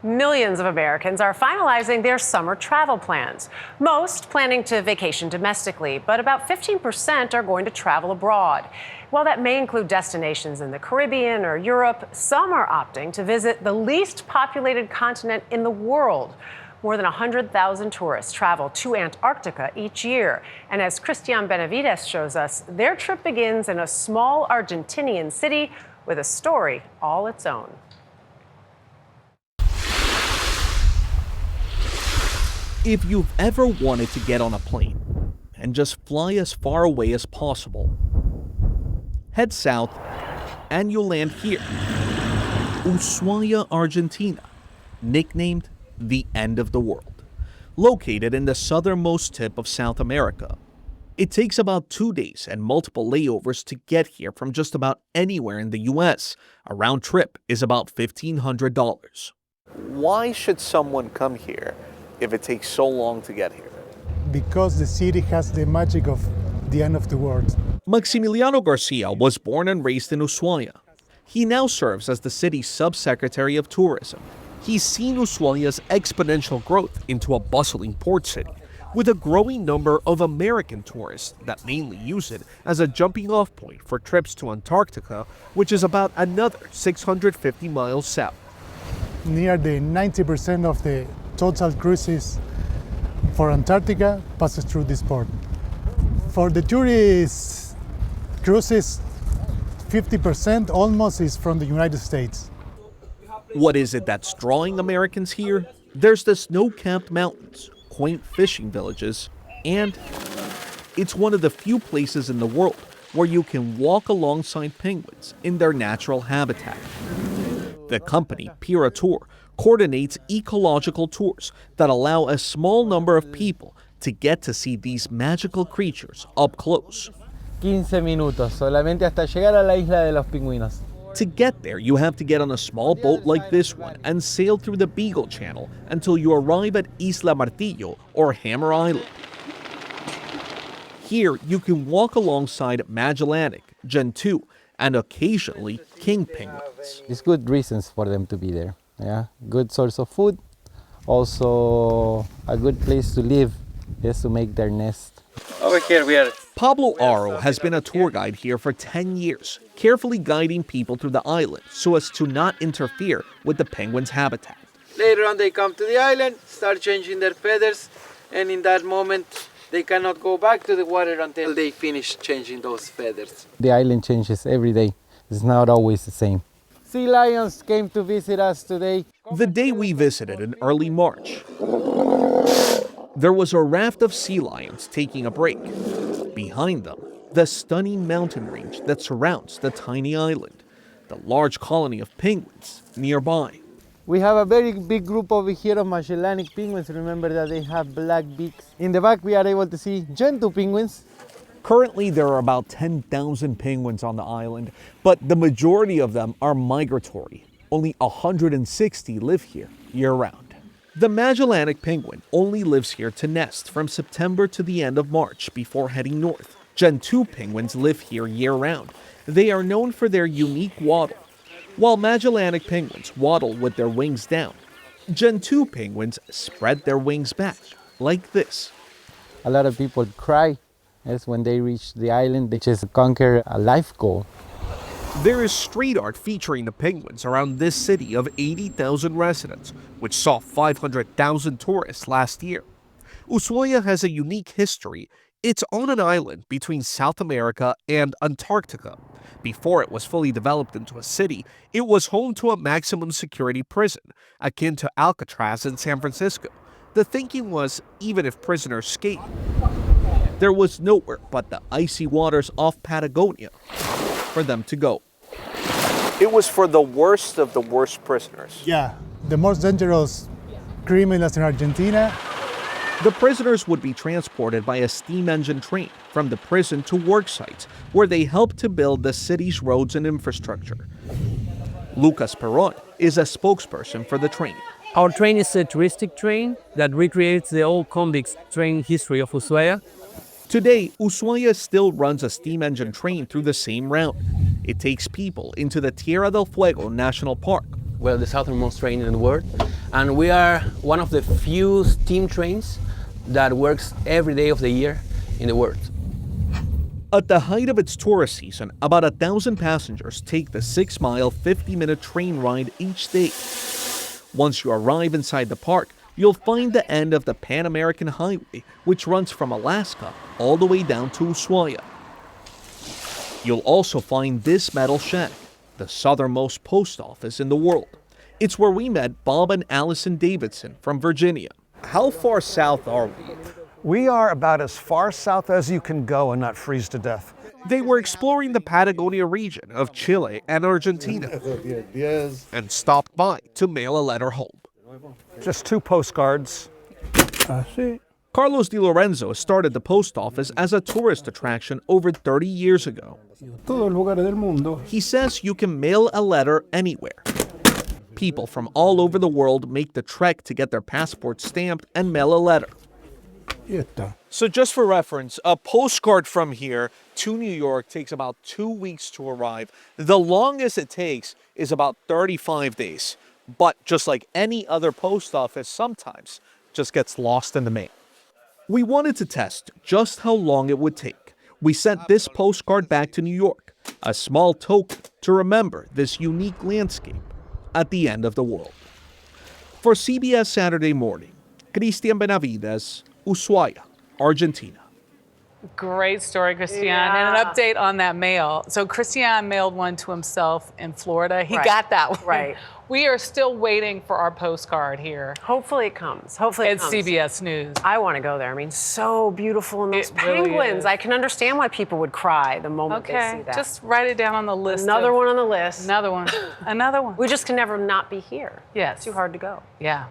Millions of Americans are finalizing their summer travel plans. Most planning to vacation domestically, but about 15% are going to travel abroad. While that may include destinations in the Caribbean or Europe, some are opting to visit the least populated continent in the world. More than 100,000 tourists travel to Antarctica each year. And as Christian Benavides shows us, their trip begins in a small Argentinian city with a story all its own. If you've ever wanted to get on a plane and just fly as far away as possible, head south and you'll land here, Ushuaia, Argentina, nicknamed the end of the world. Located in the southernmost tip of South America, it takes about 2 days and multiple layovers to get here from just about anywhere in the US. A round trip is about $1,500. Why should someone come here if it takes so long to get here? Because the city has the magic of the end of the world. Maximiliano Garcia was born and raised in Ushuaia. He now serves as the city's subsecretary of tourism. He's seen Ushuaia's exponential growth into a bustling port city, with a growing number of American tourists that mainly use it as a jumping-off point for trips to Antarctica, which is about another 650 miles south. Near the 90% of the total cruises for Antarctica passes through this port. For the tourists, cruises, 50% almost is from the United States. What is it that's drawing Americans here? There's the snow-capped mountains, quaint fishing villages, and it's one of the few places in the world where you can walk alongside penguins in their natural habitat. The company, Pira Tour, coordinates ecological tours that allow a small number of people to get to see these magical creatures up close. 15 minutos, solamente hasta llegar a la isla de los pingüinos. To get there, you have to get on a small boat like this one and sail through the Beagle Channel until you arrive at Isla Martillo, or Hammer Island. Here, you can walk alongside Magellanic, Gentoo, and occasionally king penguins. It's good reasons for them to be there. Yeah, good source of food, also a good place to live, just to make their nest. Over here we are. Pablo Aro has been a tour guide here for 10 years, carefully guiding people through the island so as to not interfere with the penguins' habitat. Later on they come to the island, start changing their feathers, and in that moment they cannot go back to the water until they finish changing those feathers. The island changes every day. It's not always the same. Sea lions came to visit us today. The day we visited in early March, there was a raft of sea lions taking a break. Behind them, the stunning mountain range that surrounds the tiny island, the large colony of penguins nearby. We have a very big group over here of Magellanic penguins. Remember that they have black beaks. In the back, we are able to see Gentoo penguins. Currently, there are about 10,000 penguins on the island, but the majority of them are migratory. Only 160 live here year-round. The Magellanic penguin only lives here to nest from September to the end of March before heading north. Gentoo penguins live here year-round. They are known for their unique waddle. While Magellanic penguins waddle with their wings down, Gentoo penguins spread their wings back, like this. A lot of people cry as when they reach the island. They just conquer a life goal. There is street art featuring the penguins around this city of 80,000 residents, which saw 500,000 tourists last year. Ushuaia has a unique history. It's on an island between South America and Antarctica. Before it was fully developed into a city, it was home to a maximum security prison, akin to Alcatraz in San Francisco. The thinking was, even if prisoners escaped, there was nowhere but the icy waters off Patagonia for them to go. It was for the worst of the worst prisoners. Yeah, the most dangerous criminals in Argentina. The prisoners would be transported by a steam engine train from the prison to work sites, where they helped to build the city's roads and infrastructure. Lucas Perron is a spokesperson for the train. Our train is a touristic train that recreates the old convicts train history of Ushuaia. Today, Ushuaia still runs a steam engine train through the same route. It takes people into the Tierra del Fuego National Park. Well, the southernmost train in the world, And we are one of the few steam trains that works every day of the year in the world. At the height of its tourist season, about 1,000 passengers take the 6-mile, 50-minute train ride each day. Once you arrive inside the park, you'll find the end of the Pan American Highway, which runs from Alaska all the way down to Ushuaia. You'll also find this metal shack, the southernmost post office in the world. It's where we met Bob and Allison Davidson from Virginia. How far south are we? We are about as far south as you can go and not freeze to death. They were exploring the Patagonia region of Chile and Argentina and stopped by to mail a letter home. Just 2 postcards. Carlos Di Lorenzo started the post office as a tourist attraction over 30 years ago. He says you can mail a letter anywhere. People from all over the world make the trek to get their passport stamped and mail a letter. So just for reference, a postcard from here to New York takes about 2 weeks to arrive. The longest it takes is about 35 days. But just like any other post office, sometimes just gets lost in the mail. We wanted to test just how long it would take. We sent this postcard back to New York, a small token to remember this unique landscape at the end of the world. For CBS Saturday Morning, Cristian Benavides, Ushuaia, Argentina. Great story, Christian. Yeah. And an update on that mail. So Christian mailed one to himself in Florida. He Right. got that one. Right. We are still waiting for our postcard here Hopefully it comes. Hopefully it at comes. CBS News. I want to go there. I mean, so beautiful. And those It really penguins. is. I can understand why people would cry the moment they see that. Just write it down on the list. Another of- one on the list. Another one. Another one. We just can never not be here. Yes. It's too hard to go. Yeah.